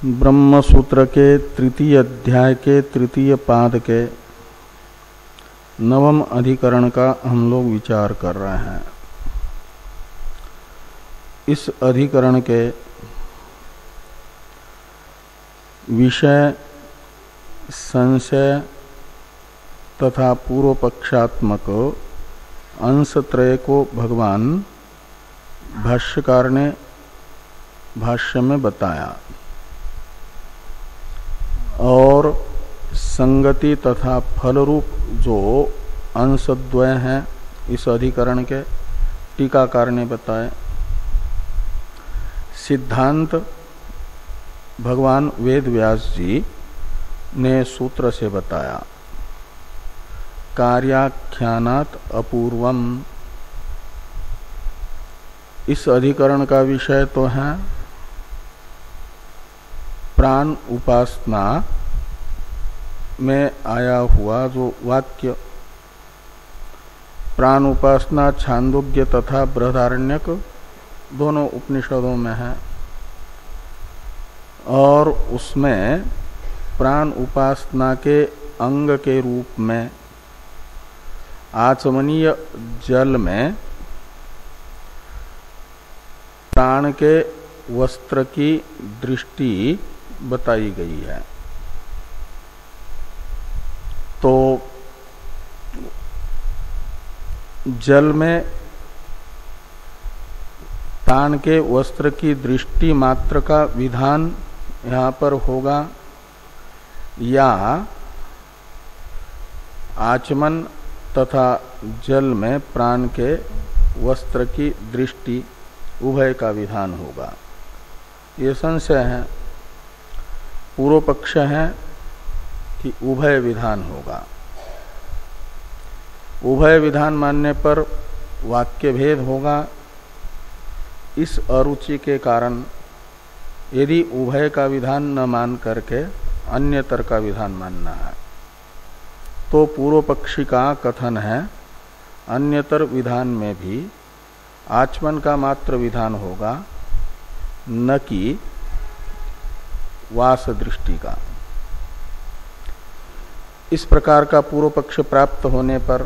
ब्रह्म सूत्र के तृतीय अध्याय के तृतीय पाद के नवम अधिकरण का हम लोग विचार कर रहे हैं। इस अधिकरण के विषय संशय तथा पूर्व पक्षात्मक अंशत्रय को भगवान भाष्यकार ने भाष्य में बताया और संगति तथा फलरूप जो अंशद्वय हैं इस अधिकरण के टीकाकार ने बताए। सिद्धांत भगवान वेद व्यास जी ने सूत्र से बताया। कार्याख्यानात् अपूर्वम, इस अधिकरण का विषय तो है प्राण उपासना में आया हुआ जो वाक्य। प्राण उपासना छांदोग्य तथा बृहदारण्यक दोनों उपनिषदों में है और उसमें प्राण उपासना के अंग के रूप में आचमनीय जल में प्राण के वस्त्र की दृष्टि बताई गई है। तो जल में प्राण के वस्त्र की दृष्टि मात्र का विधान यहाँ पर होगा या आचमन तथा जल में प्राण के वस्त्र की दृष्टि उभय का विधान होगा, ये संशय है। पूर्व पक्ष है कि उभय विधान होगा। उभय विधान मानने पर वाक्य भेद होगा। इस अरुचि के कारण यदि उभय का विधान न मान करके अन्यतर का विधान मानना है तो पूर्व पक्षी का कथन है अन्यतर विधान में भी आचमन का मात्र विधान होगा, न कि वास दृष्टि का। इस प्रकार का पूर्व पक्ष प्राप्त होने पर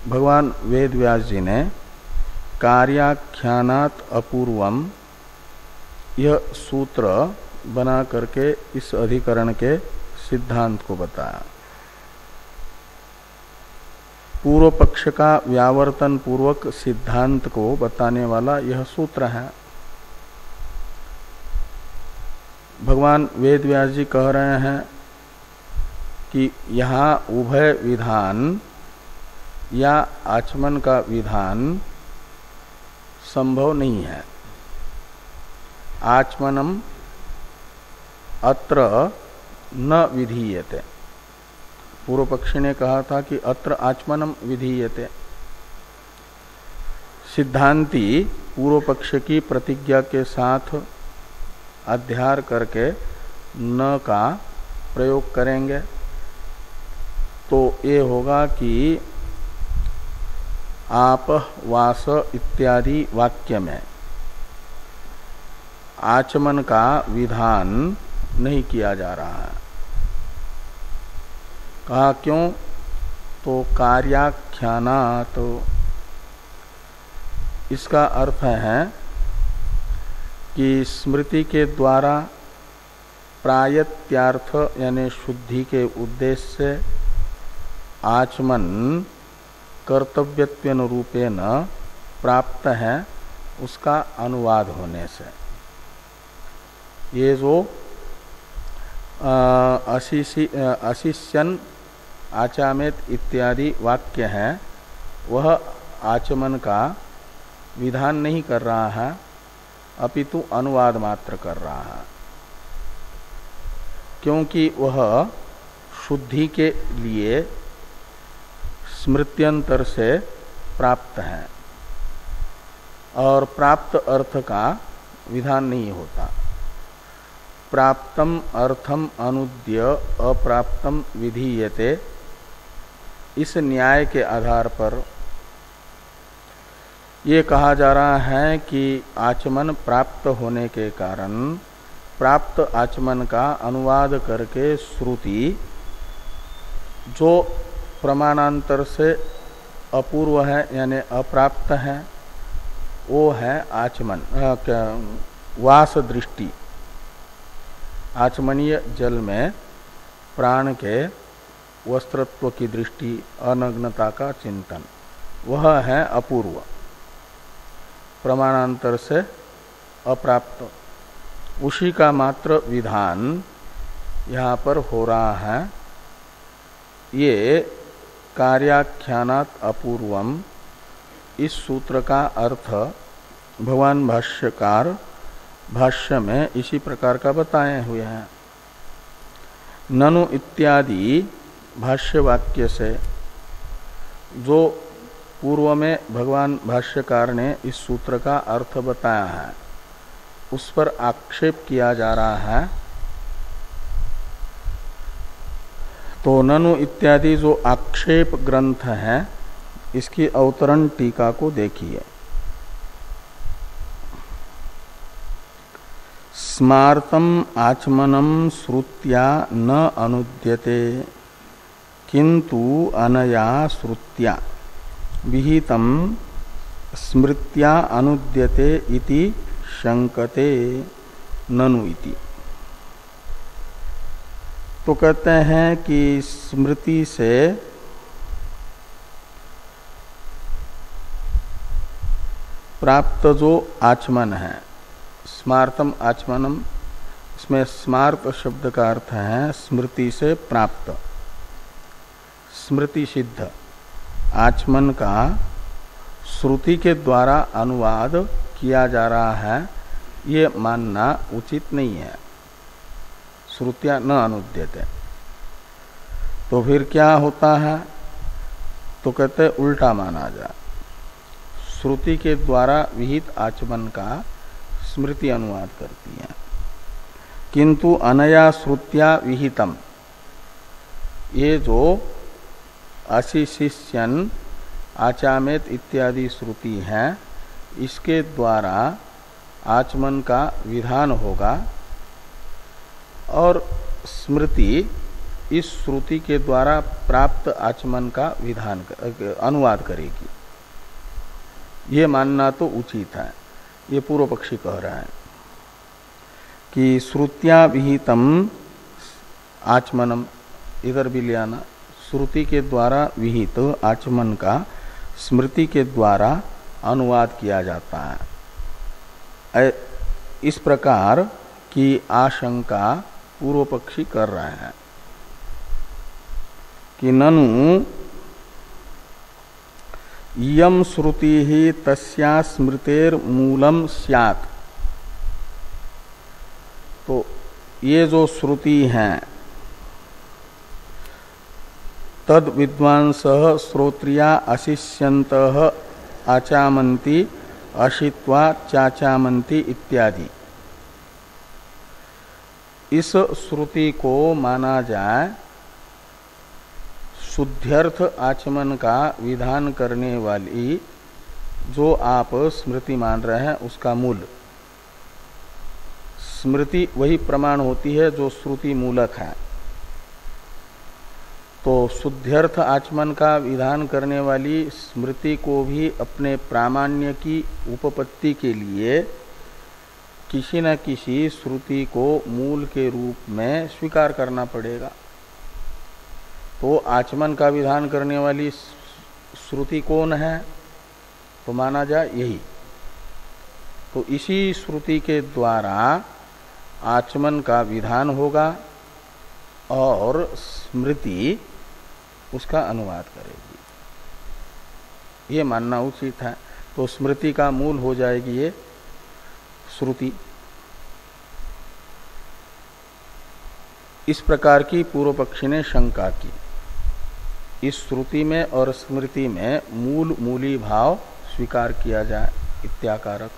भगवान वेद व्यास जी ने कार्याख्यानात् अपूर्वम यह सूत्र बना करके इस अधिकरण के सिद्धांत को बताया। पूर्व पक्ष का व्यावर्तन पूर्वक सिद्धांत को बताने वाला यह सूत्र है। भगवान वेद व्यास जी कह रहे हैं कि यहाँ उभय विधान या आचमन का विधान संभव नहीं है। आचमनम अत्र न विधीयते। पूर्व पक्षी ने कहा था कि अत्र आचमनम विधीयते। सिद्धांती पूर्व पक्ष की प्रतिज्ञा के साथ अध्यार करके न का प्रयोग करेंगे तो ये होगा कि आप वास इत्यादि वाक्य में आचमन का विधान नहीं किया जा रहा है। कहा क्यों? तो कार्याख्यानात्, तो इसका अर्थ है कि स्मृति के द्वारा प्रायत्यार्थ यानी शुद्धि के उद्देश्य से आचमन कर्तव्यत्वेन रूपेण प्राप्त है, उसका अनुवाद होने से। ये जो अशिष्यन आचामेत इत्यादि वाक्य है वह आचमन का विधान नहीं कर रहा है अपितु अनुवाद मात्र कर रहा है, क्योंकि वह शुद्धि के लिए स्मृत्यंतर से प्राप्त है और प्राप्त अर्थ का विधान नहीं होता। प्राप्तम अर्थम अनुद्य अप्राप्तम विधीयते, इस न्याय के आधार पर ये कहा जा रहा है कि आचमन प्राप्त होने के कारण प्राप्त आचमन का अनुवाद करके श्रुति जो प्रमाणांतर से अपूर्व है यानी अप्राप्त है, वो है आचमन वास दृष्टि। आचमनीय जल में प्राण के वस्त्रत्व की दृष्टि, अनग्नता का चिंतन, वह है अपूर्व, प्रमाणांतर से अप्राप्त। उसी का मात्र विधान यहाँ पर हो रहा है। ये कार्याख्यानात् अपूर्वम, इस सूत्र का अर्थ भगवान भाष्यकार भाष्य में इसी प्रकार का बताए हुए हैं। ननु इत्यादि भाष्य वाक्य से जो पूर्व में भगवान भाष्यकार ने इस सूत्र का अर्थ बताया है, उस पर आक्षेप किया जा रहा है। तो ननु इत्यादि जो आक्षेप ग्रंथ है, इसकी अवतरण टीका को देखिए। स्मार्तम आचमनम श्रुत्या न अनुद्यते किंतु अनया श्रुत्या विहितम स्मृत्या अनुद्यते इति शंकते ननु इति। तो कहते हैं कि स्मृति से प्राप्त जो आचमन है, स्मार्तम आचमनम, इसमें स्मार्त शब्द का अर्थ है स्मृति से प्राप्त, स्मृति सिद्ध आचमन का श्रुति के द्वारा अनुवाद किया जा रहा है, ये मानना उचित नहीं है। श्रुत्या न अनुद्यते, तो फिर क्या होता है? तो कहते उल्टा माना जाए। श्रुति के द्वारा विहित आचमन का स्मृति अनुवाद करती है। किंतु अनया श्रुत्या विहितम, ये जो अशिशिष्यन आचामेत इत्यादि श्रुति है, इसके द्वारा आचमन का विधान होगा और स्मृति इस श्रुति के द्वारा प्राप्त आचमन का विधान अनुवाद करेगी। ये मानना तो उचित है। ये पूर्व पक्षी कह रहा है कि श्रुत्या विहितम आचमनम, इधर भी ले आना, श्रुति के द्वारा विहित आचमन का स्मृति के द्वारा अनुवाद किया जाता है। इस प्रकार की आशंका पूर्व पक्षी कर रहे हैं कि ननु यम श्रुति ही तस्या स्मृतेर मूलम स्यात्। तो ये जो श्रुति हैं, तद विद्वांस श्रोत्रिया अशिष्यंत आचामन्ति अशित्वा चाचामन्ति इत्यादि, इस श्रुति को माना जाए शुद्ध्यर्थ आचमन का विधान करने वाली जो आप स्मृति मान रहे हैं, उसका मूल। स्मृति वही प्रमाण होती है जो श्रुति मूलक है। तो शुद्ध्यर्थ आचमन का विधान करने वाली स्मृति को भी अपने प्रामाण्य की उपपत्ति के लिए किसी न किसी श्रुति को मूल के रूप में स्वीकार करना पड़ेगा। तो आचमन का विधान करने वाली श्रुति कौन है? तो माना जाए यही। तो इसी श्रुति के द्वारा आचमन का विधान होगा और स्मृति उसका अनुवाद करेगी, ये मानना उचित है। तो स्मृति का मूल हो जाएगी ये श्रुति। इस प्रकार की पूर्व पक्षी ने शंका की। इस श्रुति में और स्मृति में मूल मूली भाव स्वीकार किया जाए इत्याकारक।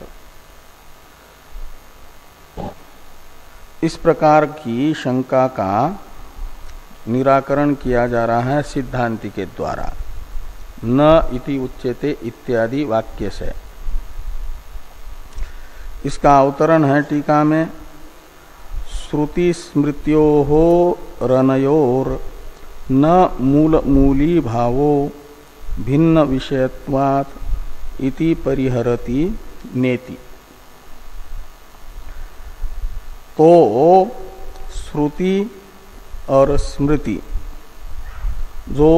इस प्रकार की शंका का निराकरण किया जा रहा है सिद्धांति के द्वारा, न इति उच्यते इत्यादि वाक्य से। इसका अवतरण है टीका में, श्रुति स्मृत्योः रनयोर न मूल मूली भावो भिन्न विषयत्वात् इति परिहरति नेति। तो श्रुति और स्मृति जो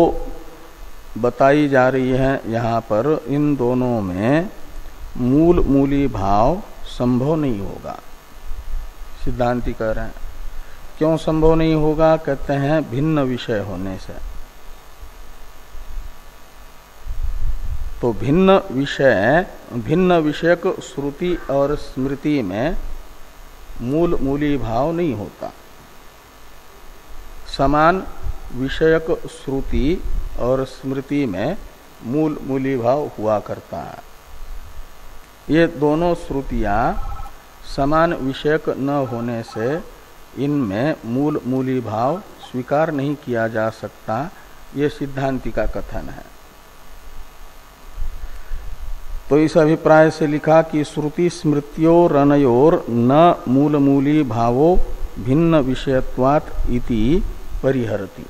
बताई जा रही है यहाँ पर, इन दोनों में मूल मूली भाव संभव नहीं होगा। सिद्धांती कह रहे हैं क्यों संभव नहीं होगा? कहते हैं भिन्न विषय होने से। तो भिन्न विषयक श्रुति और स्मृति में मूल मूली भाव नहीं होता। समान विषयक श्रुति और स्मृति में मूल मूली भाव हुआ करता है। ये दोनों श्रुतियां समान विषयक न होने से इनमें मूल मूली भाव स्वीकार नहीं किया जा सकता। ये सिद्धांति का कथन है। तो इस अभिप्राय से लिखा कि श्रुति स्मृत्यो रनयोर न मूल मूली भावो भिन्न विषयत्वात् इति परिहरति।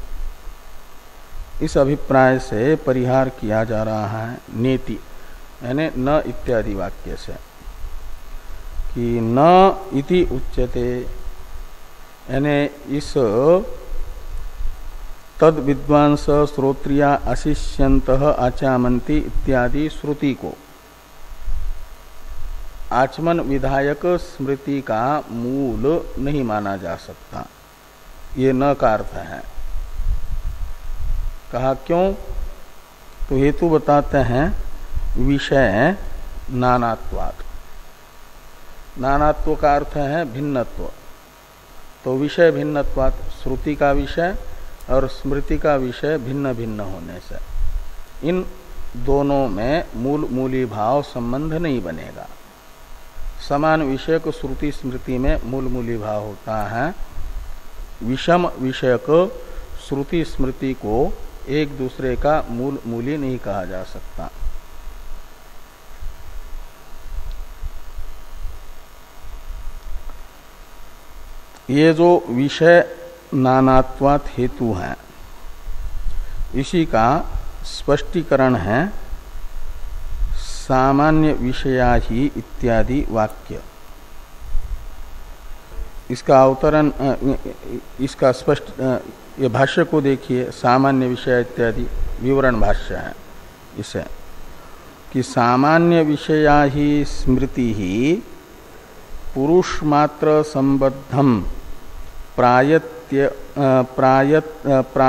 इस अभिप्राय से परिहार किया जा रहा है नेति, यानी न इत्यादि वाक्य से, कि न इति उच्यते, यानी इस तद विद्वांस श्रोत्रिया अशिष्यन्तः आचामन्ति इत्यादि श्रुति को आचमन विधायक स्मृति का मूल नहीं माना जा सकता। ये न का अर्थ है। कहा क्यों? तो हेतु बताते हैं विषय नानात्वात्। नानात्व का अर्थ है भिन्नत्व। तो विषय भिन्नत्वात्, श्रुति का विषय और स्मृति का विषय भिन्न भिन्न होने से इन दोनों में मूल मूली भाव संबंध नहीं बनेगा। समान विषयक श्रुति स्मृति में मूल मूली भाव होता है। विषम विषयक श्रुति स्मृति को एक दूसरे का मूल मूली नहीं कहा जा सकता। ये जो विषय नानात्वात् हेतु है, इसी का स्पष्टीकरण है सामान्य विषया ही इत्यादि वाक्य। इसका अवतरण, इसका स्पष्ट, ये भाष्य को देखिए, सामान्य विषय इत्यादि विवरण भाष्य है इसे, कि सामान्य विषया ही स्मृति ही पुरुष मात्र संबद्धम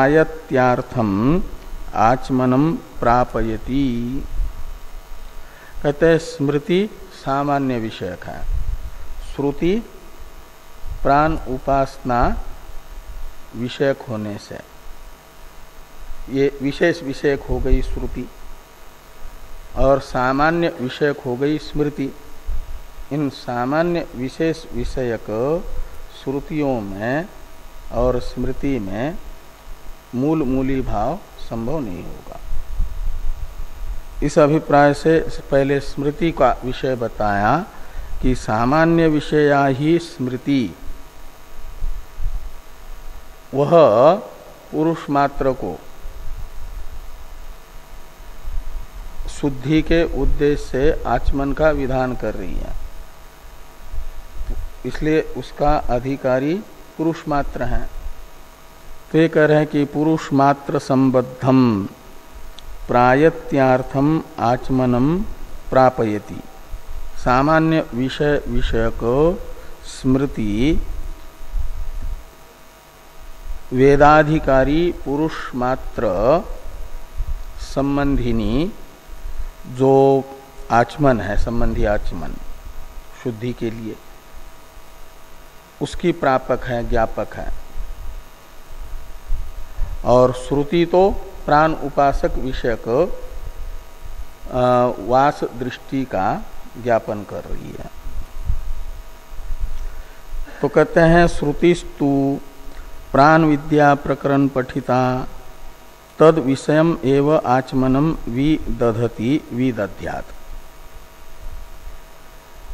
प्रायत्यार्थम आचमनम प्रापयति। कहते हैं स्मृति सामान्य विषयक है, श्रुति प्राण उपासना विषयक होने से ये विशेष विषयक हो गई श्रुति, और सामान्य विषयक हो गई स्मृति। इन सामान्य विशेष विषयक श्रुतियों में और स्मृति में मूल मूली भाव संभव नहीं होगा। इस अभिप्राय से पहले स्मृति का विषय बताया कि सामान्य विषया ही स्मृति, वह पुरुष मात्र को शुद्धि के उद्देश्य से आचमन का विधान कर रही है, इसलिए उसका अधिकारी पुरुष मात्र है। तो ये कह रहे हैं कि पुरुष मात्र संबद्धम प्रायत्यार्थम आचमनम प्रापयति। सामान्य विषय विषयक स्मृति वेदाधिकारी पुरुष मात्र संबंधिनी जो आचमन है, संबंधी आचमन शुद्धि के लिए, उसकी प्रापक है, ज्ञापक है। और श्रुति तो प्राण उपासक विषयक वास दृष्टि का ज्ञापन कर रही है। तो कहते हैं श्रुतिस्तु प्राण विद्या प्रकरण पठिता तद विषयम एव आचमनम विदधति विदध्यात्।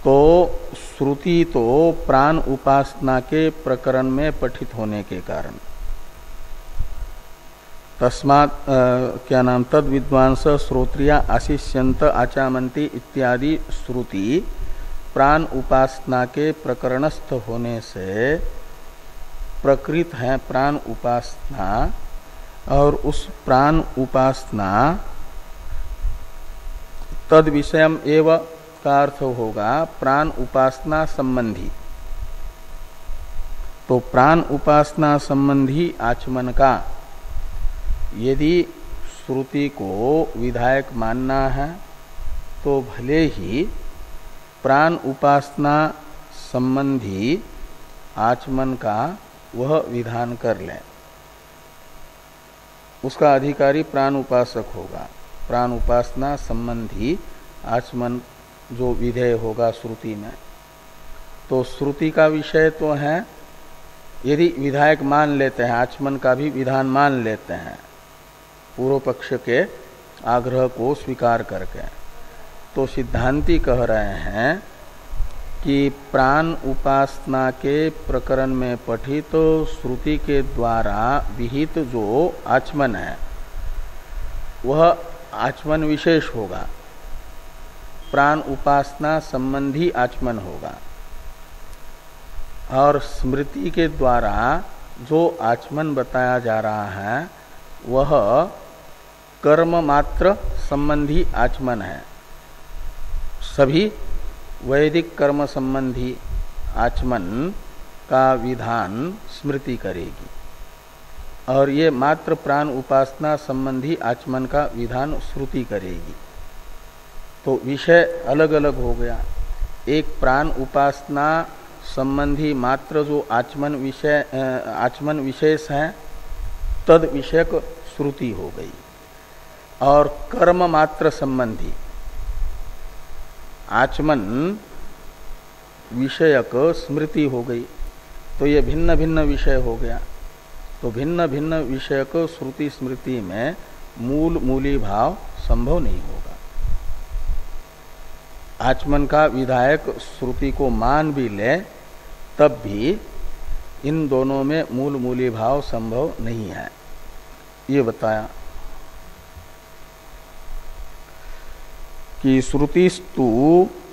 तो श्रुति तो प्राण उपासना के प्रकरण में पठित होने के कारण तस्मात् क्या नाम तद विद्वांस श्रोत्रिया आशिष्यंत आचामंती इत्यादि श्रुति प्राण उपासना के प्रकरणस्थ होने से प्रकृत है प्राण उपासना, और उस प्राण उपासना तद विषयम एव का अर्थ होगा प्राण उपासना संबंधी। तो प्राण उपासना संबंधी आचमन का यदि श्रुति को विधायक मानना है तो भले ही प्राण उपासना संबंधी आचमन का वह विधान कर ले, उसका अधिकारी प्राण उपासक होगा। प्राण उपासना संबंधी आचमन जो विधेय होगा श्रुति में, तो श्रुति का विषय तो है, यदि विधायक मान लेते हैं, आचमन का भी विधान मान लेते हैं पूर्व पक्ष के आग्रह को स्वीकार करके, तो सिद्धांती कह रहे हैं कि प्राण उपासना के प्रकरण में पठित तो श्रुति के द्वारा विहित जो आचमन है वह आचमन विशेष होगा, प्राण उपासना संबंधी आचमन होगा। और स्मृति के द्वारा जो आचमन बताया जा रहा है वह कर्म मात्र संबंधी आचमन है। सभी वैदिक कर्म संबंधी आचमन का विधान स्मृति करेगी, और ये मात्र प्राण उपासना संबंधी आचमन का विधान श्रुति करेगी। तो विषय अलग अलग हो गया। एक प्राण उपासना संबंधी मात्र जो आचमन विशेष है तद विषयक श्रुति हो गई, और कर्म मात्र संबंधी आचमन विषयक स्मृति हो गई। तो ये भिन्न भिन्न विषय हो गया। तो भिन्न भिन्न विषयक श्रुति स्मृति में मूली भाव संभव नहीं होगा। आचमन का विधायक श्रुति को मान भी ले तब भी इन दोनों में मूली भाव संभव नहीं है, ये बताया कि श्रुतिस्तु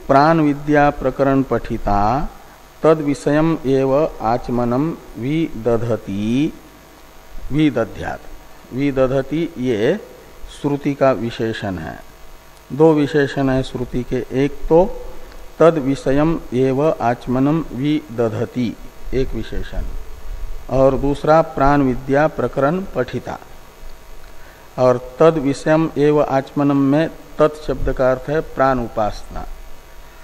प्राण विद्या प्रकरण पठिता तद विषयम एव आचमनम विदधति विदध्यात्। विदधति ये श्रुति का विशेषण है। दो विशेषण है श्रुति के, एक तो तद विषयम एव आचमनम विदधति एक विशेषण, और दूसरा प्राण विद्या प्रकरण पठिता। और तद विषयम एव आचमनम में तत् शब्द का अर्थ है प्राण उपासना,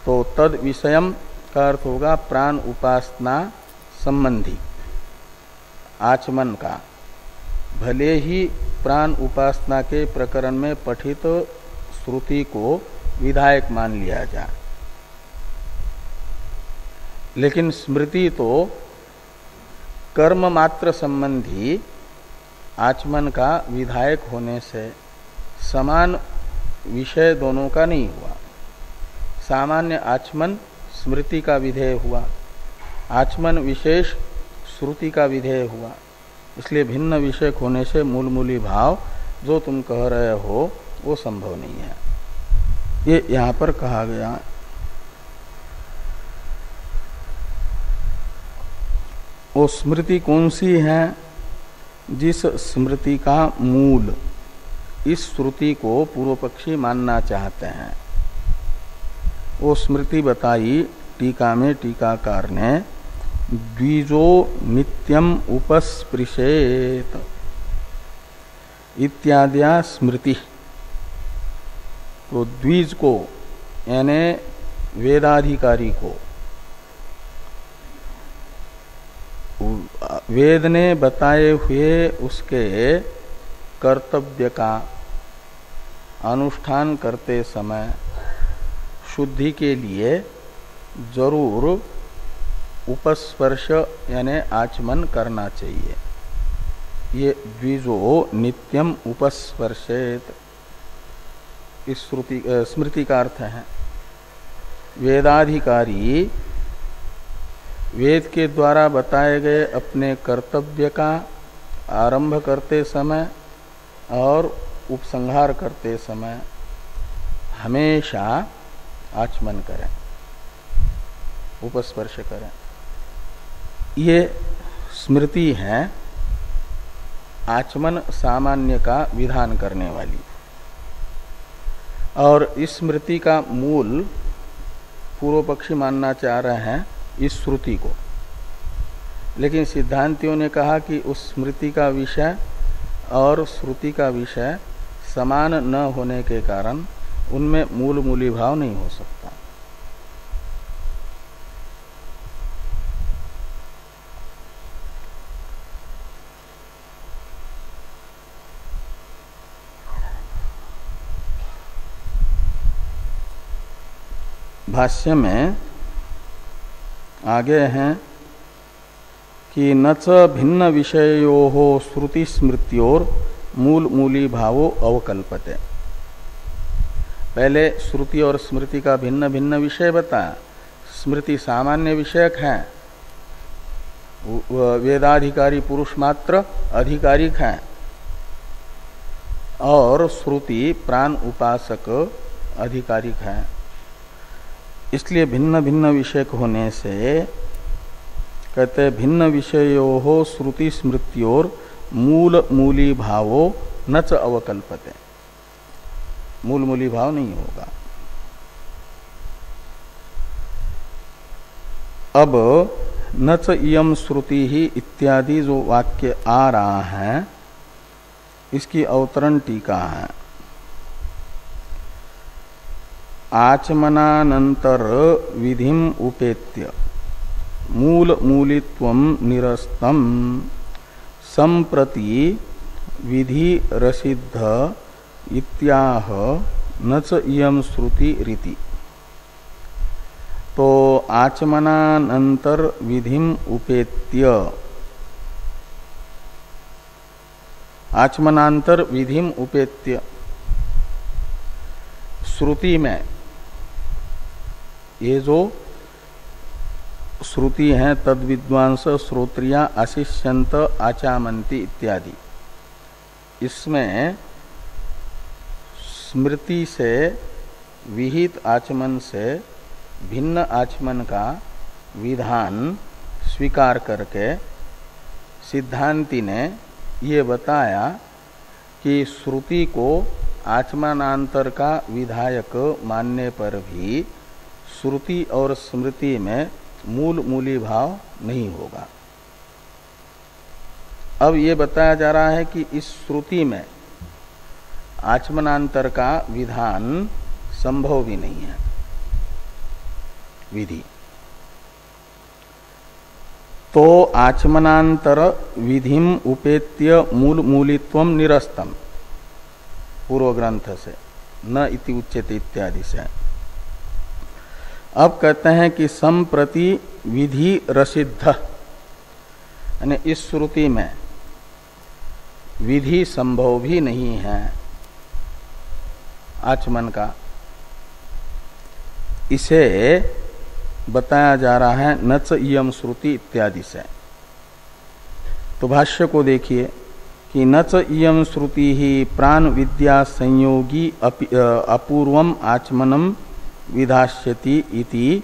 तो तद विषयम का अर्थ होगा प्राण उपासना संबंधी आचमन का, भले ही प्राण उपासना के प्रकरण में पठित श्रुति को विधायक मान लिया जाए, लेकिन स्मृति तो कर्म मात्र संबंधी आचमन का विधायक होने से समान विषय दोनों का नहीं हुआ। सामान्य आचमन स्मृति का विधेय हुआ, आचमन विशेष श्रुति का विधेय हुआ। इसलिए भिन्न विषय होने से मूली भाव जो तुम कह रहे हो वो संभव नहीं है, ये यहाँ पर कहा गया। वो स्मृति कौन सी है? जिस स्मृति का मूल इस श्रुति को पूर्व पक्षी मानना चाहते हैं, वो स्मृति बताई टीका में टीकाकार ने, द्विजो नित्यम उपस्पृशेत इत्याद्या स्मृति। तो द्विज को यानी वेदाधिकारी को वेद ने बताए हुए उसके कर्तव्य का अनुष्ठान करते समय शुद्धि के लिए जरूर उपस्पर्श यानी आचमन करना चाहिए। ये द्विजो नित्यम उपस्पर्शेत इस स्मृति का अर्थ है। वेदाधिकारी वेद के द्वारा बताए गए अपने कर्तव्य का आरंभ करते समय और उपसंहार करते समय हमेशा आचमन करें, उपस्पर्श करें। ये स्मृति है आचमन सामान्य का विधान करने वाली। और इस स्मृति का मूल पूर्व पक्षी मानना चाह रहे हैं इस श्रुति को, लेकिन सिद्धांतियों ने कहा कि उस स्मृति का विषय और श्रुति का विषय समान न होने के कारण उनमें मूल मूली भाव नहीं हो सकता। भाष्य में आगे हैं कि न च भिन्न विषयोः श्रुति स्मृत्योर मूल मूली भावो अवकल्पते। पहले श्रुति और स्मृति का भिन्न भिन्न विषय बताया। स्मृति सामान्य विषयक है, वेदाधिकारी पुरुष मात्र अधिकारिक है, और श्रुति प्राण उपासक अधिकारिक है। इसलिए भिन्न भिन्न विषयक होने से कहते भिन्न विषयोः श्रुति स्मृत्योर मूल मूली भावो न च अवकल्पते। मूल मूली भाव नहीं होगा। अब न च इयं श्रुति ही इत्यादि जो वाक्य आ रहा है, इसकी अवतरण टीका है। आचमनानंतर विधिम उपेत्य मूल मूलित्वं निरस्तम संप्रति विधि रसिद्ध इत्याह न च इयं श्रुति रीति। तो आचमनानंतर विधिम उपेत्य, आचमनांतर विधिम उपेत्य, श्रुति में ये जो श्रुति है तद विद्वांस श्रोत्रिया आशिष्यंत आचामंती इत्यादि, इसमें स्मृति से विहित आचमन से भिन्न आचमन का विधान स्वीकार करके सिद्धांति ने ये बताया कि श्रुति को आचमनांतर का विधायक मानने पर भी श्रुति और स्मृति में मूल मूली भाव नहीं होगा। अब ये बताया जा रहा है कि इस श्रुति में आचमनांतर का विधान संभव भी नहीं है विधि। तो आचमनांतर विधिम उपेत्य मूल मूलित्वम निरस्तम, पूर्व ग्रंथ से न इति उच्यते इत्यादि से। अब कहते हैं कि संप्रति विधि रसिद्ध, यानी इस श्रुति में विधि संभव भी नहीं है आचमन का, इसे बताया जा रहा है न च इयं श्रुति इत्यादि से। तो भाष्य को देखिए कि न च इयं श्रुति ही प्राण विद्या संयोगी अपूर्वम आचमनम विधास्यति इति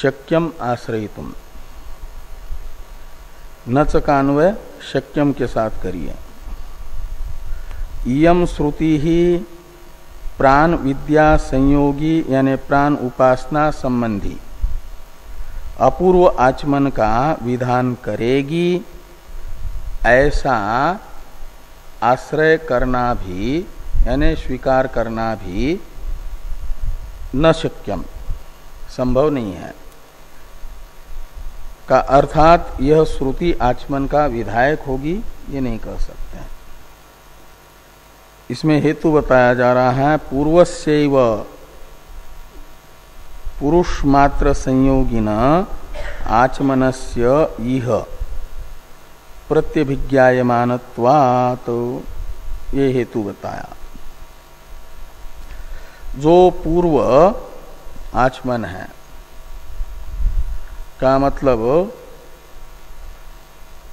शक्यम आश्रयितुम। न च का अन्वय शक्यम के साथ करिए। इयं श्रुति ही प्राण विद्या संयोगी यानी प्राण उपासना संबंधी अपूर्व आचमन का विधान करेगी, ऐसा आश्रय करना भी यानी स्वीकार करना भी न शक्यम, संभव नहीं है का अर्थात यह श्रुति आचमन का विधायक होगी, ये नहीं कह सकते। इसमें हेतु बताया जा रहा है पूर्वस्यैव पुरुष मात्र संयोगिन आचमनस्य इह प्रत्यभिज्ञायमानत्वात्, ये हेतु बताया। जो पूर्व आचमन है का मतलब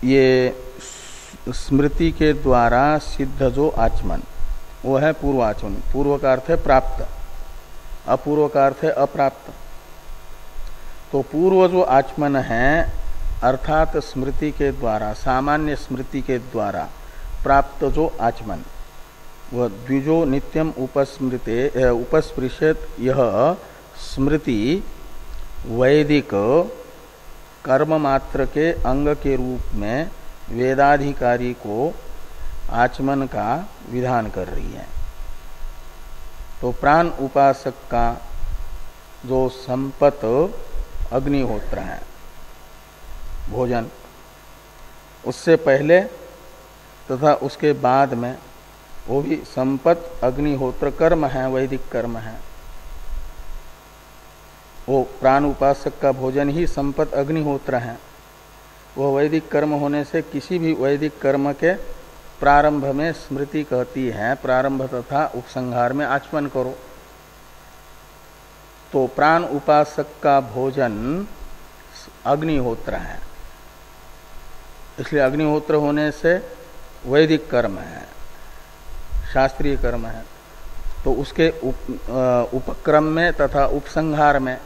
ये स्मृति के द्वारा सिद्ध जो आचमन वो है पूर्व आचमन। पूर्व का अर्थ है प्राप्त, अपूर्व का अर्थ है अप्राप्त। तो पूर्व जो आचमन है अर्थात स्मृति के द्वारा, सामान्य स्मृति के द्वारा प्राप्त जो आचमन, वह द्विजो नित्यम उपस्पृशेत, यह स्मृति वैदिक कर्म मात्र के अंग के रूप में वेदाधिकारी को आचमन का विधान कर रही है। तो प्राण उपासक का जो संपत अग्निहोत्र है भोजन, उससे पहले तथा उसके बाद में वो भी संपत अग्निहोत्र कर्म है, वैदिक कर्म है। वो प्राण उपासक का भोजन ही संपत अग्निहोत्र है। वह वैदिक कर्म होने से किसी भी वैदिक कर्म के प्रारंभ में स्मृति कहती है प्रारंभ तथा उपसंहार में आचमन करो। तो प्राण उपासक का भोजन अग्निहोत्र है, इसलिए अग्निहोत्र होने से वैदिक कर्म है, शास्त्रीय कर्म है। तो उसके उपक्रम में तथा उपसंहार में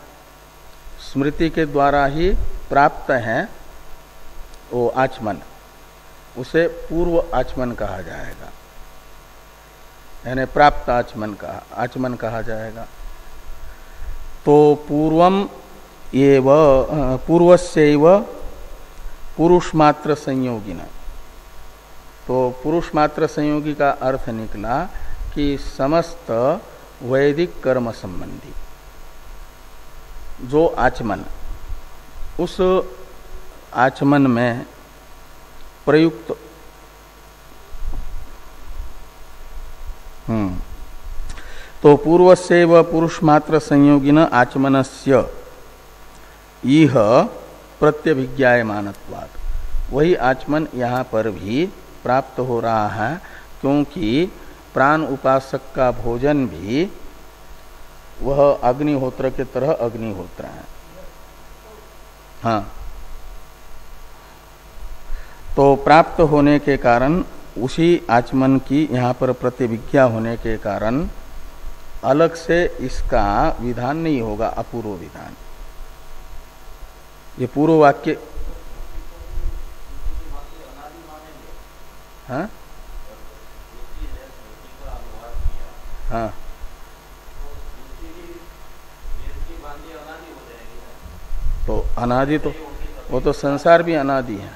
स्मृति के द्वारा ही प्राप्त है वो आचमन, उसे पूर्व आचमन कहा जाएगा, यानी प्राप्त आचमन कहा जाएगा। तो पूर्वम एव पूर्वस्यैव पुरुषमात्र संयोगिना, तो पुरुषमात्र संयोगी का अर्थ निकला कि समस्त वैदिक कर्म संबंधी जो आचमन, उस आचमन में प्रयुक्त तो पूर्वस्यैव पुरुषमात्र संयोगिन आचमनस्य इह प्रत्यभिज्ञायमानत्वात्, वही आचमन यहाँ पर भी प्राप्त हो रहा है, क्योंकि प्राण उपासक का भोजन भी वह अग्निहोत्र के तरह अग्निहोत्र है। हाँ, तो प्राप्त होने के कारण उसी आचमन की यहाँ पर प्रतिविज्ञा होने के कारण अलग से इसका विधान नहीं होगा, अपूर्व विधान। ये पूर्व वाक्य हाँ हाँ तो अनादि, तो वो तो संसार भी अनादि है।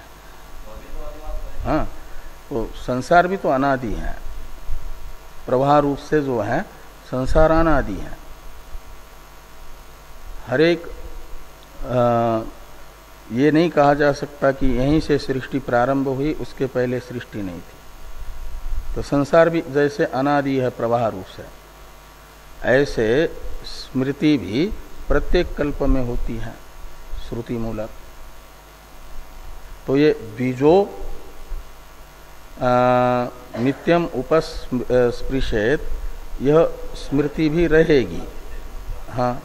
हाँ, तो संसार भी तो अनादि है, प्रवाह रूप से जो है संसार अनादि है। हर एक ये नहीं कहा जा सकता कि यहीं से सृष्टि प्रारंभ हुई, उसके पहले सृष्टि नहीं थी। तो संसार भी जैसे अनादि है प्रवाह रूप से, ऐसे स्मृति भी प्रत्येक कल्प में होती है श्रुति मूलक। तो ये द्विजो नित्यम उपस्पृशेत, यह स्मृति भी रहेगी। हाँ,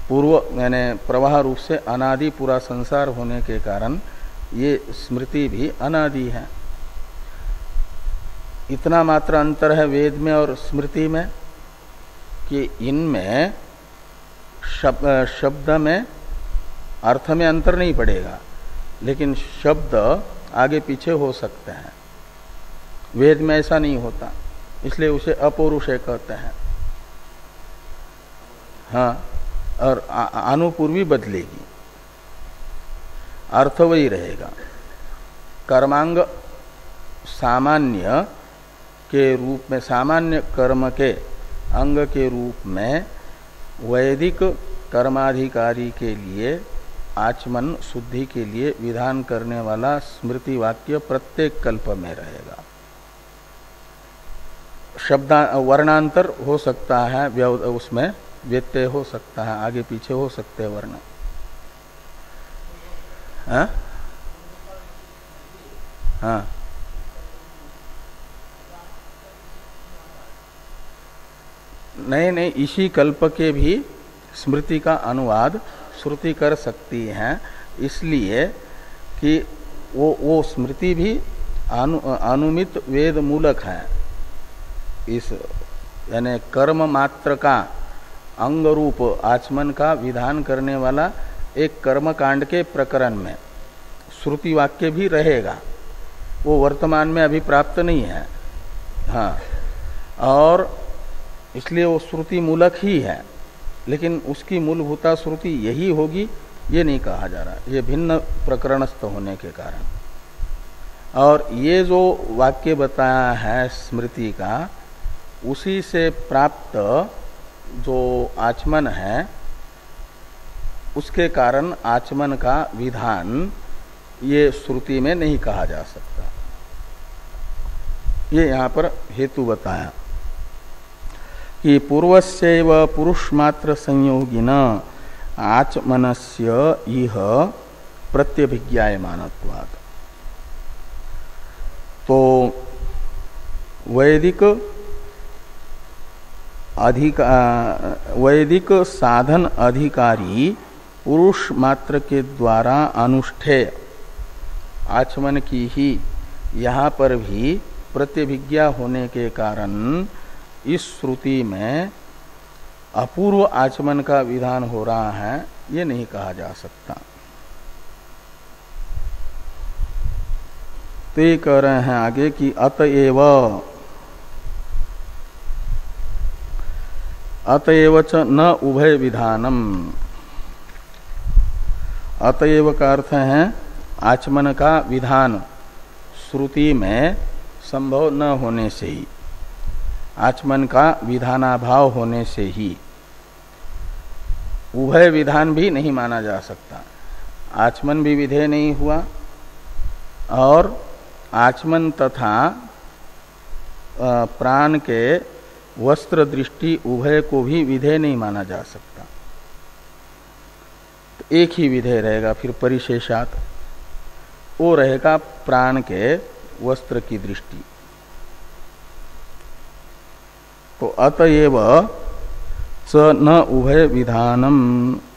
पूर्व यानी प्रवाह रूप से अनादि पूरा संसार होने के कारण ये स्मृति भी अनादि है। इतना मात्र अंतर है वेद में और स्मृति में कि इनमें शब्द में अर्थ में अंतर नहीं पड़ेगा, लेकिन शब्द आगे पीछे हो सकते हैं। वेद में ऐसा नहीं होता, इसलिए उसे अपौरुषेय कहते हैं। हाँ, और अनुपूर्वी बदलेगी, अर्थ वही रहेगा। कर्मांग सामान्य के रूप में, सामान्य कर्म के अंग के रूप में वैदिक कर्माधिकारी के लिए आचमन शुद्धि के लिए विधान करने वाला स्मृति वाक्य प्रत्येक कल्प में रहेगा। शब्द वर्णांतर हो सकता है, उसमें व्यत्यय हो सकता है, आगे पीछे हो सकते हैं वर्ण। हाँ हाँ, नहीं, इसी कल्प के भी स्मृति का अनुवाद श्रुति कर सकती हैं, इसलिए कि वो स्मृति भी अनुमित वेद मूलक है। इस यानी कर्म मात्र का अंग रूप आचमन का विधान करने वाला एक कर्म कांड के प्रकरण में श्रुति वाक्य भी रहेगा, वो वर्तमान में अभी प्राप्त नहीं है। हाँ, और इसलिए वो श्रुति मूलक ही है, लेकिन उसकी मूलभूता श्रुति यही होगी ये नहीं कहा जा रहा, ये भिन्न प्रकरणस्थ होने के कारण। और ये जो वाक्य बताया है स्मृति का, उसी से प्राप्त जो आचमन है उसके कारण आचमन का विधान ये श्रुति में नहीं कहा जा सकता। ये यहाँ पर हेतु बताया कि पूर्वस्यैव पुरुषमात्र संयोगिन आचमनस्य इह प्रत्यभिज्ञायमानत्वात्। तो वैदिक साधन अधिकारी पुरुष मात्र के द्वारा अनुष्ठेय आचमन की ही यहाँ पर भी प्रत्यभिज्ञा होने के कारण इस श्रुति में अपूर्व आचमन का विधान हो रहा है, ये नहीं कहा जा सकता। तो ये कह रहे हैं आगे कि अतएव च न उभय विधानम। अतएव का अर्थ है आचमन का विधान श्रुति में संभव न होने से ही, आचमन का विधानाभाव होने से ही उभय विधान भी नहीं माना जा सकता। आचमन भी विधेय नहीं हुआ और आचमन तथा प्राण के वस्त्र दृष्टि उभय को भी विधेय नहीं माना जा सकता। तो एक ही विधेय रहेगा फिर परिशेषात, वो रहेगा प्राण के वस्त्र की दृष्टि। तो अतएव च न उभय विधानम,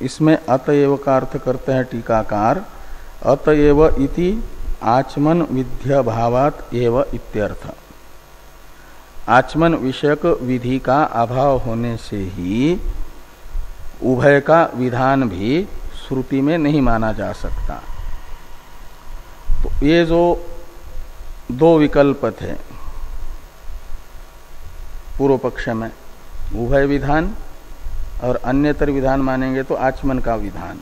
इसमें अतएव का अर्थ करते हैं टीकाकार अतएव इति आचमन विध्य भावात एव इत्यर्थ। आचमन विषयक विधि का अभाव होने से ही उभय का विधान भी श्रुति में नहीं माना जा सकता। तो ये जो दो विकल्प थे पूर्व पक्ष में, उभय विधान और अन्यतर विधान मानेंगे तो आचमन का विधान,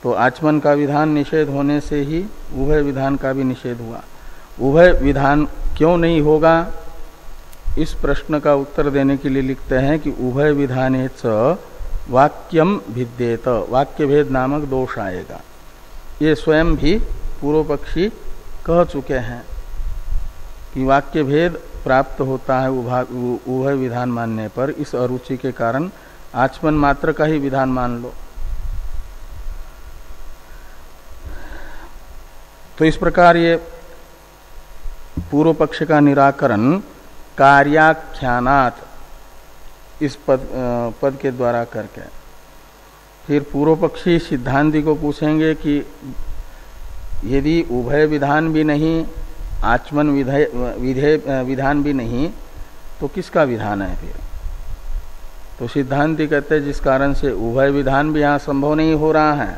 तो आचमन का विधान निषेध होने से ही उभय विधान का भी निषेध हुआ। उभय विधान क्यों नहीं होगा, इस प्रश्न का उत्तर देने के लिए लिखते हैं कि उभय विधाने च वाक्यम भिद्येत, वाक्य भेद नामक दोष आएगा। ये स्वयं भी पूर्व पक्षी कह चुके हैं कि वाक्य भेद प्राप्त होता है उभय विधान मानने पर, इस अरुचि के कारण आचमन मात्र का ही विधान मान लो। तो इस प्रकार ये पूर्व पक्ष का निराकरण कार्याख्यानात् इस पद के द्वारा करके, फिर पूर्व पक्षी सिद्धांति को पूछेंगे कि यदि उभय विधान भी नहीं, आचमन विधान भी नहीं, तो किसका विधान है फिर? तो सिद्धांति कहते हैं जिस कारण से उभय विधान भी यहाँ संभव नहीं हो रहा है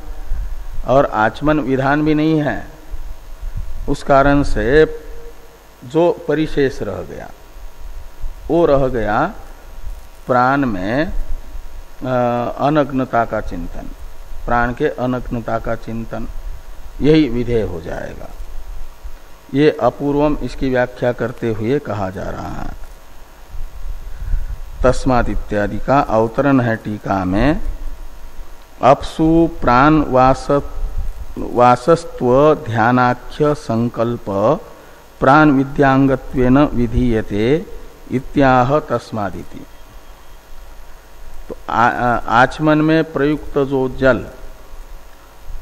और आचमन विधान भी नहीं है, उस कारण से जो परिशेष रह गया वो रह गया प्राण में अनग्नता का चिंतन, प्राण के अनग्नता का चिंतन, यही विधेय हो जाएगा। ये अपूर्वम इसकी व्याख्या करते हुए कहा जा रहा है। तस्मात् इत्यादि का अवतरण है टीका में। अपसु प्राण वासस्त्व ध्यानाख्य संकल्प प्राण विद्यांगत्वेन विधीयते इत्याह तस्मादिति। तो आचमन में प्रयुक्त जो जल,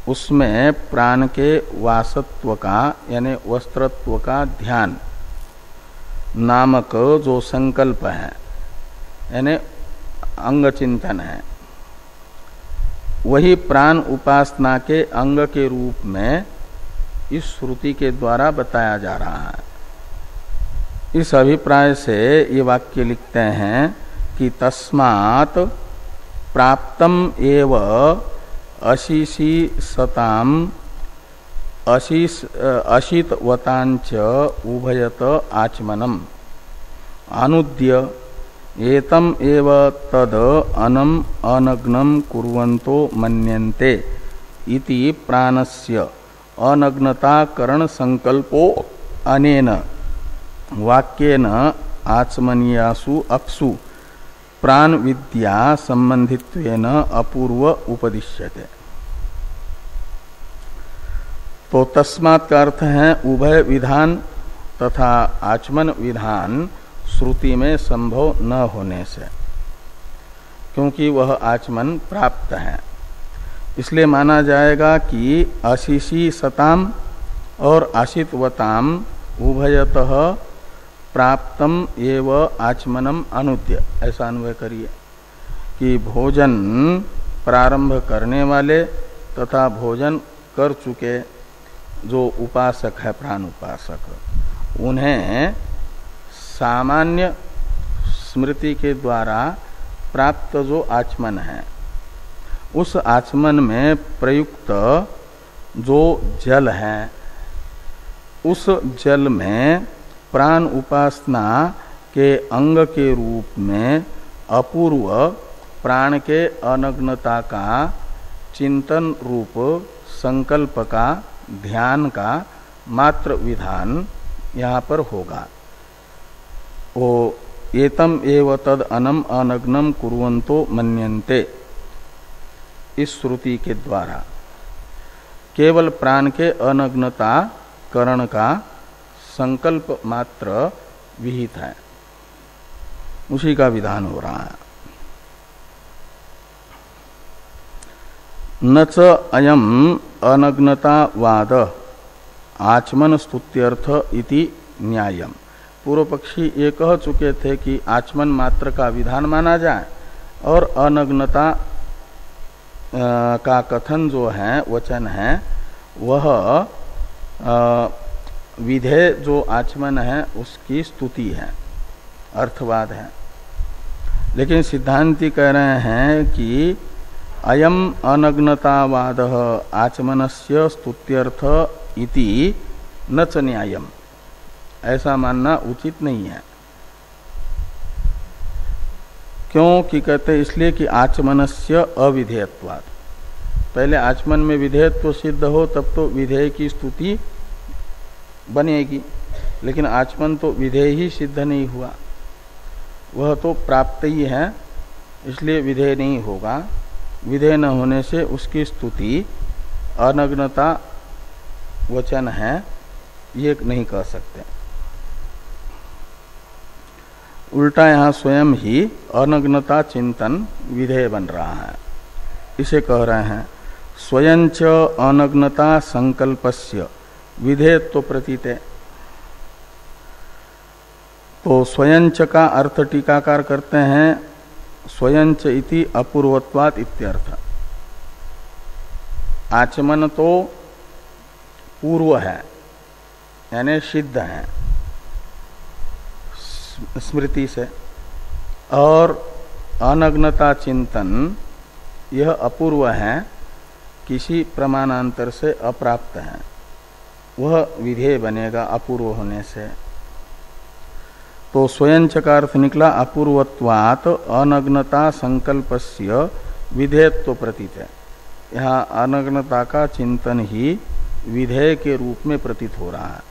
उसमें प्राण के वासत्व का यानी वस्त्रत्व का ध्यान नामक जो संकल्प है यानी अंग चिंतन है, वही प्राण उपासना के अंग के रूप में इस श्रुति के द्वारा बताया जा रहा है। इस अभिप्राय से ये वाक्य लिखते हैं कि तस्मात् प्राप्तम एव अशीषी सताम अशितवतांच उभयत आचमनम अनुद्य एतम एव तद अनम अनग्नम कुर्वन्तो मन्यन्ते इति प्राणस्य अनग्नता करण संकल्पो अनेन वाक्येन आचमनीयासु अक्षु प्राण विद्या संबंधित्वेन अपूर्व उपदिश्यते। तो तस्मात् का अर्थ है उभय विधान तथा आचमन विधान श्रुति में संभव न होने से, क्योंकि वह आचमन प्राप्त है। इसलिए माना जाएगा कि अशिषी सताम और आशितवताम उभयतः प्राप्तम एव आचमनम अनुद्य, ऐसा अन्वय करिए कि भोजन प्रारंभ करने वाले तथा भोजन कर चुके जो उपासक है प्राण उपासक, उन्हें सामान्य स्मृति के द्वारा प्राप्त जो आचमन है, उस आचमन में प्रयुक्त जो जल है, उस जल में प्राण उपासना के अंग के रूप में अपूर्व प्राण के अनग्नता का चिंतन रूप संकल्प का ध्यान का मात्र विधान यहाँ पर होगा। वो एतम एव तद अनम अनग्नम कुर्वन्तो मन्यन्ते, इस श्रुति के द्वारा केवल प्राण के अनग्नता करण का संकल्प मात्र विहित है, उसी का विधान हो रहा है। न च अयम अनग्नतावाद आचमन स्तुत्यर्थ इति न्यायम। पूर्व पक्षी ये कह चुके थे कि आचमन मात्र का विधान माना जाए और अनग्नता का कथन जो है वचन है वह विधेय जो आचमन है उसकी स्तुति है, अर्थवाद है। लेकिन सिद्धांती कह रहे हैं कि अयम अनग्नतावाद आचमनस्य स्तुत्यर्थ इति न च न्यायम, ऐसा मानना उचित नहीं है। क्यों कि कहते इसलिए कि आचमनस्य अविधेयत्वात्, पहले आचमन में विधेयत्व सिद्ध हो तब तो विधेय की स्तुति बनेगी, लेकिन आचमन तो विधेय ही सिद्ध नहीं हुआ, वह तो प्राप्त ही है, इसलिए विधेय नहीं होगा। विधेय न होने से उसकी स्तुति अनग्नता वचन है ये नहीं कह सकते। उल्टा यहाँ स्वयं ही अनग्नता चिंतन विधेय बन रहा है, इसे कह रहे हैं स्वयं च अनग्नता संकल्पस्य विधेयत्व प्रतीते। तो स्वयं च का अर्थ टीकाकार करते हैं स्वयं च इति अपूर्वत्वात् इत्यर्थ। आचमन तो पूर्व है यानी सिद्ध है स्मृति से, और अनग्नता चिंतन यह अपूर्व है, किसी प्रमाणांतर से अप्राप्त है, वह विधेय बनेगा अपूर्व होने से। तो स्वयं च का अर्थ निकला अपूर्वत्वात् अनग्नता संकल्पस्य विधेयत्व प्रतीत है। यहाँ अनग्नता का चिंतन ही विधेय के रूप में प्रतीत हो रहा है।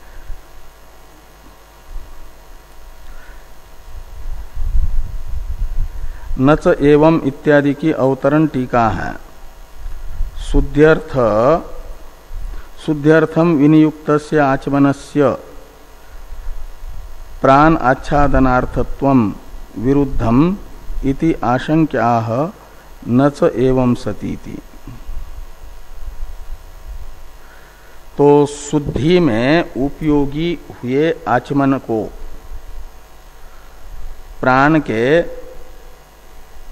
न च एवं इत्यादि की अवतरण टीका है। शुद्ध्यर्थम विनियुक्तस्य आचमनस्य प्राण आच्छादनार्थत्वम विरुद्धम इति आशंक्याह न च एवं सतीति। तो शुद्धि में उपयोगी हुए आचमन को प्राण के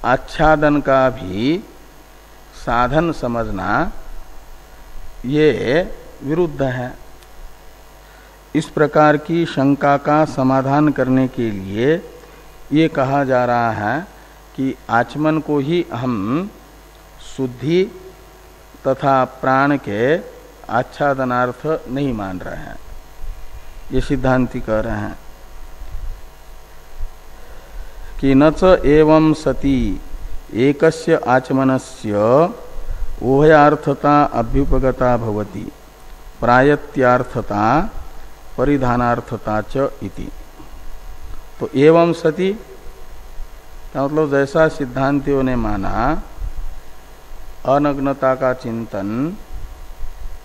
आच्छादन का भी साधन समझना ये विरुद्ध है। इस प्रकार की शंका का समाधान करने के लिए ये कहा जा रहा है कि आचमन को ही हम शुद्धि तथा प्राण के आच्छादनार्थ नहीं मान रहे हैं, ये सिद्धांति कह रहे हैं कि न च एवं सति एकस्य आचमनस्य उभयार्थता अभ्युपगता भवति प्रायत्यार्थता परिधानार्थता च इति। तो एवं सति का मतलब जैसा सिद्धांतियों ने माना अनग्नता का चिंतन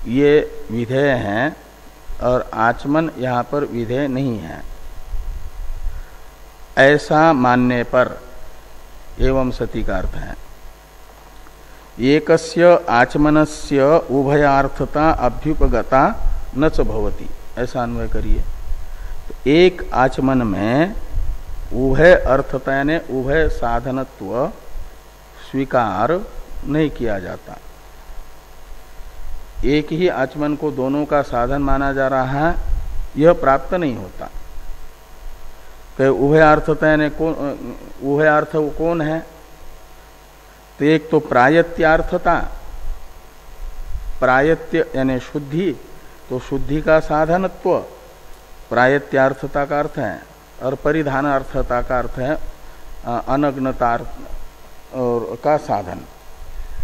ये विधेय है और आचमन यहाँ पर विधेय नहीं है, ऐसा मानने पर एवं सति का अर्थ है एकस्य आचमनस्य उभयार्थता अभ्युपगता न च भवति, ऐसा अन्वय करिए। तो एक आचमन में उभय अर्थता यानी उभय साधनत्व स्वीकार नहीं किया जाता। एक ही आचमन को दोनों का साधन माना जा रहा है, यह प्राप्त नहीं होता। उभयार्थता यानी उभयार्थ कौन है? तो एक तो प्रायत्यार्थता, प्रायत्य यानी शुद्धि, तो शुद्धि का साधनत्व प्रायत्यार्थता का अर्थ है, और परिधानार्थता का अर्थ है अनग्नता और का साधन,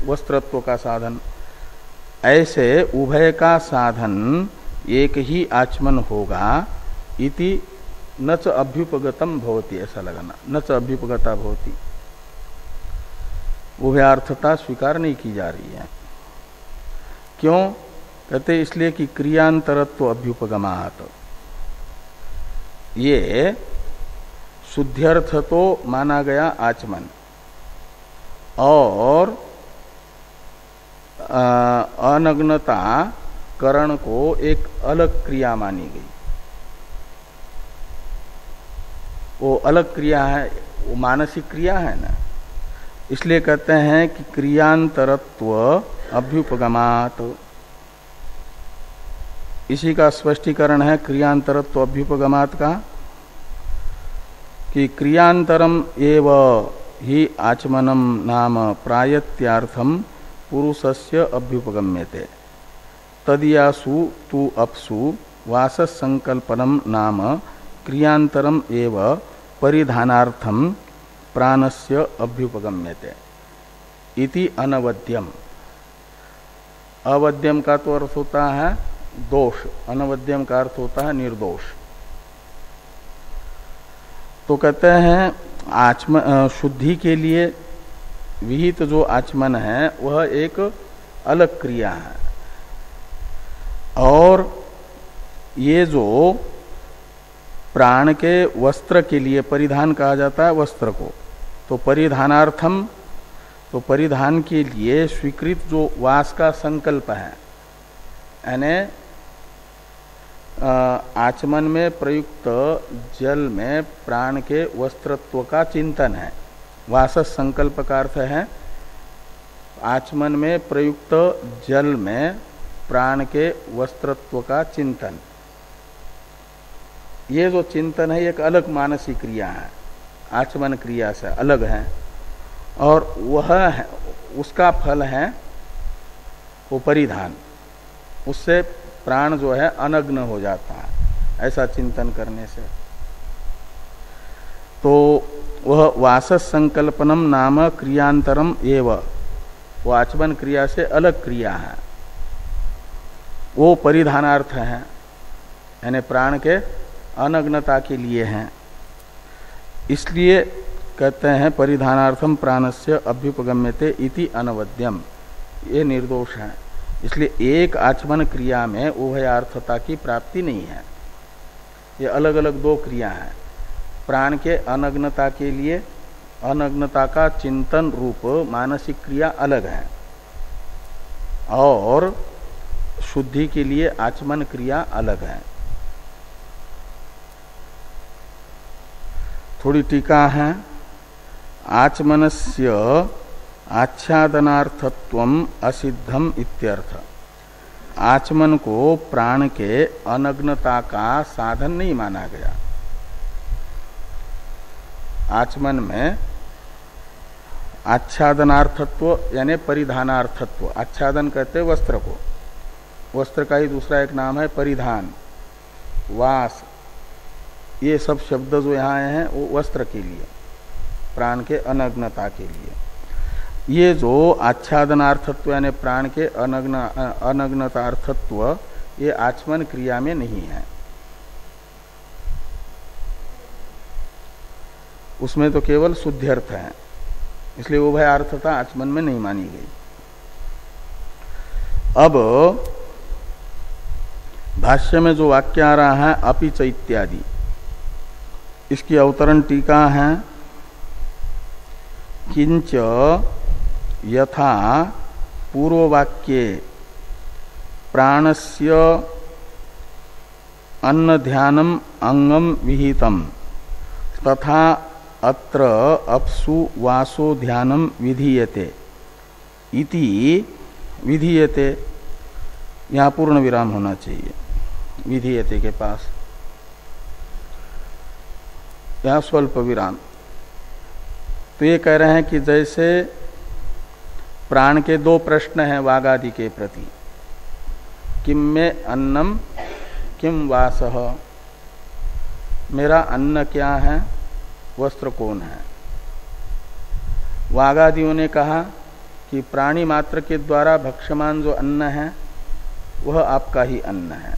वस्त्रत्व का साधन। ऐसे उभय का साधन एक ही आचमन होगा इति न च अभ्युपगतम भवति, ऐसा लगाना, न च अभ्युपगता भवति, उभयार्थता स्वीकार नहीं की जा रही है। क्यों कहते? इसलिए कि क्रियांतरत्व अभ्युपगमात्, ये शुद्ध्यर्थ तो माना गया आचमन और अनग्नता करण को एक अलग क्रिया मानी गई। वो अलग क्रिया है, वो मानसिक क्रिया है ना, इसलिए कहते हैं कि क्रियांतरत्व अभ्युपगमात्। इसी का स्पष्टीकरण है क्रियांतरत्व अभ्युपगमात् का कि क्रियांतरम एव ही आचमनम नाम प्रायत्यार्थम पुरुषस्य अभ्युपगम्यते तदियासु तु अपसु वासस संकल्पनम नाम क्रियांतरम एव परिधानार्थम प्राणस्य अभ्युपगम्यते इति अनवद्यम। अवद्यम का तो अर्थ होता है दोष, अनवद्यम का अर्थ होता है निर्दोष। तो कहते हैं शुद्धि के लिए विहित जो आचमन है वह एक अलग क्रिया है, और ये जो प्राण के वस्त्र के लिए परिधान कहा जाता है वस्त्र को, तो परिधानार्थम, तो परिधान के लिए स्वीकृत जो वास का संकल्प है, यानी आचमन में प्रयुक्त जल में प्राण के वस्त्रत्व का चिंतन है। वासस संकल्प का अर्थ है आचमन में प्रयुक्त जल में प्राण के वस्त्रत्व का चिंतन। ये जो चिंतन है एक अलग मानसिक क्रिया है, आचमन क्रिया से अलग है, और वह है, उसका फल है वो परिधान। उससे प्राण जो है अनग्न हो जाता है ऐसा चिंतन करने से। तो वह वासस संकल्पनम नाम क्रियांतरम एव, वो आचमन क्रिया से अलग क्रिया है, वो परिधानार्थ है, यानी प्राण के अनग्नता के लिए है। इसलिए कहते हैं परिधानार्थम प्राणस्य अभ्युपगम्यते इति अनवद्यम, ये निर्दोष है। इसलिए एक आचमन क्रिया में उभयार्थता की प्राप्ति नहीं है, ये अलग अलग दो क्रिया हैं। प्राण के अनग्नता के लिए अनग्नता का चिंतन रूप मानसिक क्रिया अलग है, और शुद्धि के लिए आचमन क्रिया अलग है। थोड़ी टीका है, आचमनस्य आच्छादनार्थत्वम असिद्धम इत्यर्थ। आचमन को प्राण के अनग्नता का साधन नहीं माना गया। आचमन में आच्छादनार्थत्व यानी परिधानार्थत्व, आच्छादन कहते वस्त्र को, वस्त्र का ही दूसरा एक नाम है परिधान, वास, ये सब शब्द जो यहाँ आए हैं वो वस्त्र के लिए, प्राण के अनग्नता के लिए। ये जो आच्छादनार्थत्व यानी प्राण के अनग्नतार्थत्व, ये आचमन क्रिया में नहीं है। उसमें तो केवल शुद्ध्यर्थ है, इसलिए उभयार्थता आचमन में नहीं मानी गई। अब भाष्य में जो वाक्य आ रहा है अपिच इत्यादि, इसकी अवतरण टीका है किंच यथा पूर्ववाक्ये प्राणस्य अन्न ध्यानम अंगम विहितम तथा अत्र अप्सु वासो ध्यानम विधीयते इति विधीयते, यहाँ पूर्ण विराम होना चाहिए विधीयते के पास, यहाँ स्वल्प विराम। तो ये कह रहे हैं कि जैसे प्राण के दो प्रश्न हैं वागादि के प्रति, किम में अन्नम किम वासः, मेरा अन्न क्या है, वस्त्र कौन है। वागादियों ने कहा कि प्राणी मात्र के द्वारा भक्ष्यमान जो अन्न है वह आपका ही अन्न है।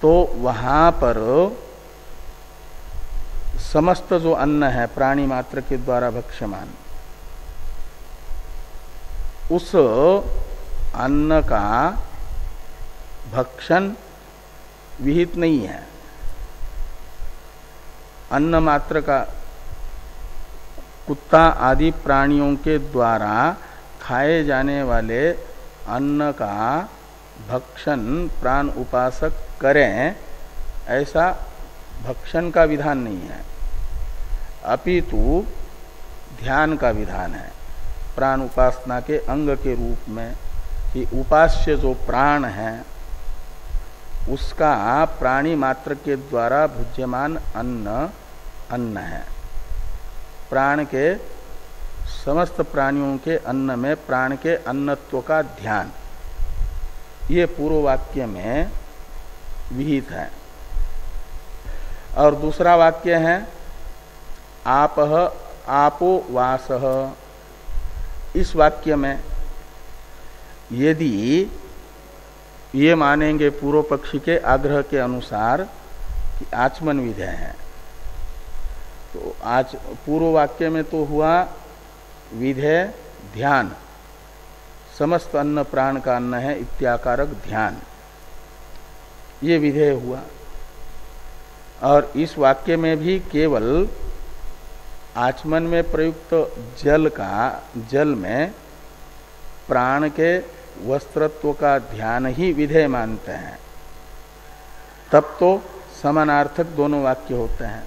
तो वहां पर समस्त जो अन्न है प्राणी मात्र के द्वारा भक्ष्यमान, उस अन्न का भक्षण विहित नहीं है। अन्न मात्र का कुत्ता आदि प्राणियों के द्वारा खाए जाने वाले अन्न का भक्षण प्राण उपासक करें, ऐसा भक्षण का विधान नहीं है, अपितु ध्यान का विधान है। प्राण उपासना के अंग के रूप में कि उपास्य जो प्राण है उसका प्राणी मात्र के द्वारा भुज्यमान अन्न है। प्राण के समस्त प्राणियों के अन्न में प्राण के अन्नत्व का ध्यान, ये पूर्व वाक्य में विहित है। और दूसरा वाक्य है आपह आपो वासः। इस वाक्य में यदि ये मानेंगे पूर्व पक्षी के आग्रह के अनुसार कि आचमन विधेय है, तो आज पूर्व वाक्य में तो हुआ विधेय ध्यान, समस्त अन्न प्राण का अन्न है इत्याकारक ध्यान, ये विधेय हुआ। और इस वाक्य में भी केवल आचमन में प्रयुक्त जल में प्राण के वस्त्रत्व का ध्यान ही विधेय मानते हैं, तब तो समानार्थक दोनों वाक्य होते हैं,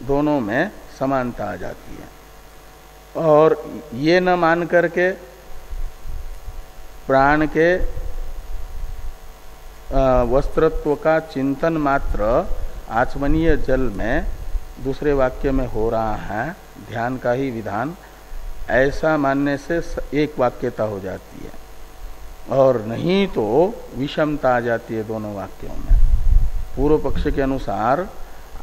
दोनों में समानता आ जाती है। और ये न मान करके प्राण के वस्त्रत्व का चिंतन मात्र आचमनीय जल में दूसरे वाक्य में हो रहा है, ध्यान का ही विधान, ऐसा मानने से एक वाक्यता हो जाती है, और नहीं तो विषमता आ जाती है दोनों वाक्यों में। पूर्व पक्ष के अनुसार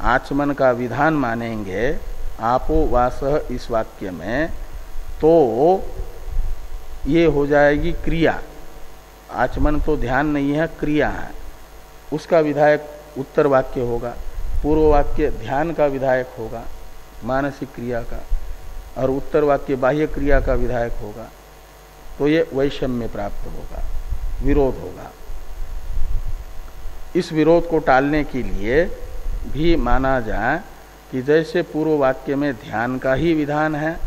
आचमन का विधान मानेंगे आपो वासः इस वाक्य में, तो ये हो जाएगी क्रिया। आचमन तो ध्यान नहीं है, क्रिया है, उसका विधायक उत्तर वाक्य होगा, पूर्व वाक्य ध्यान का विधायक होगा मानसिक क्रिया का, और उत्तर वाक्य बाह्य क्रिया का विधायक होगा। तो ये वैषम्य प्राप्त होगा, विरोध होगा। इस विरोध को टालने के लिए भी माना जाए कि जैसे पूर्व वाक्य में ध्यान का ही विधान है,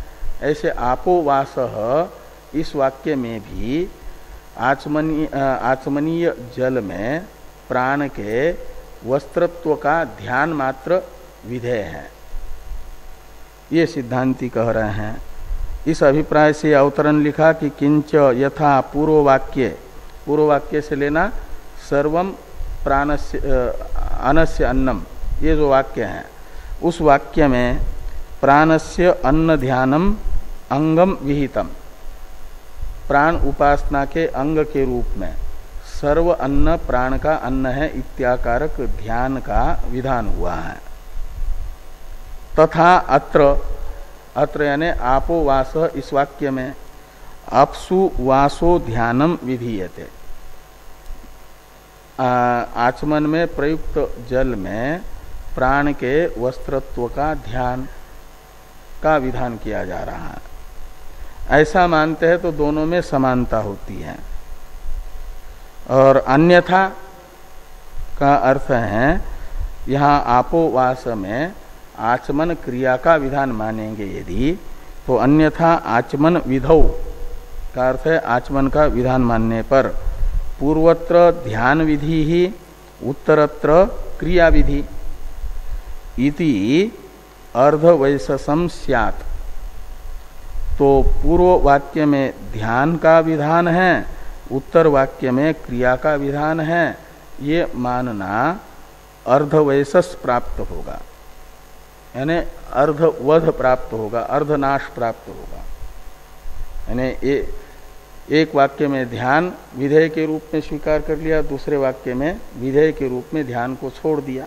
ऐसे आपो वासः इस वाक्य में भी आचमनीय जल में प्राण के वस्त्रत्व का ध्यान मात्र विधेय है। ये सिद्धांती कह रहे हैं। इस अभिप्राय से अवतरण लिखा कि किंच यथा पूर्ववाक्य से लेना सर्वम प्राणस्य अन्नस्य अन्नम, ये जो वाक्य है उस वाक्य में प्राणस्य अन्न ध्यानम अंगम विहितम, प्राण उपासना के अंग के रूप में सर्व अन्न प्राण का अन्न है इत्याकारक ध्यान का विधान हुआ है। तथा अत्र यानी आपो वास, इस वाक्य में अपसु वासो ध्यानम विधीयते, आचमन में प्रयुक्त जल में प्राण के वस्त्रत्व का ध्यान का विधान किया जा रहा है। ऐसा मानते हैं तो दोनों में समानता होती है। और अन्यथा का अर्थ है यहाँ आपोवास में आचमन क्रिया का विधान मानेंगे यदि, तो अन्यथा आचमन विधौ का अर्थ है आचमन का विधान मानने पर पूर्वत्र ध्यान विधि ही उत्तरत्र क्रिया विधि इति अर्धवैशसम स्यात्। तो पूर्व वाक्य में ध्यान का विधान है, उत्तर वाक्य में क्रिया का विधान है, ये मानना अर्धवैशस प्राप्त होगा, यानी अर्धवध प्राप्त होगा, अर्धनाश प्राप्त होगा। यानी एक वाक्य में ध्यान विधेय के रूप में स्वीकार कर लिया, दूसरे वाक्य में विधेय के रूप में ध्यान को छोड़ दिया,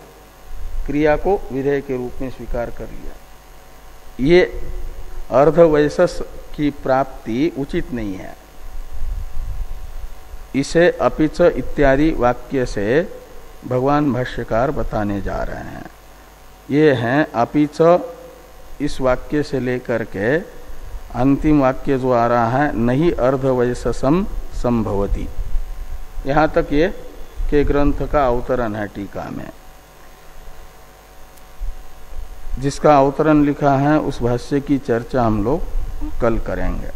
क्रिया को विधेय के रूप में स्वीकार कर लिया। ये अर्धवैशस की प्राप्ति उचित नहीं है। इसे अपिच इत्यादि वाक्य से भगवान भाष्यकार बताने जा रहे हैं। ये हैं अपिच, इस वाक्य से लेकर के अंतिम वाक्य जो आ रहा है नहीं अर्धवैशसम संभवती, यहाँ तक ये के ग्रंथ का अवतरण है टीका में। जिसका अवतरण लिखा है उस भाष्य की चर्चा हम लोग कल करेंगे।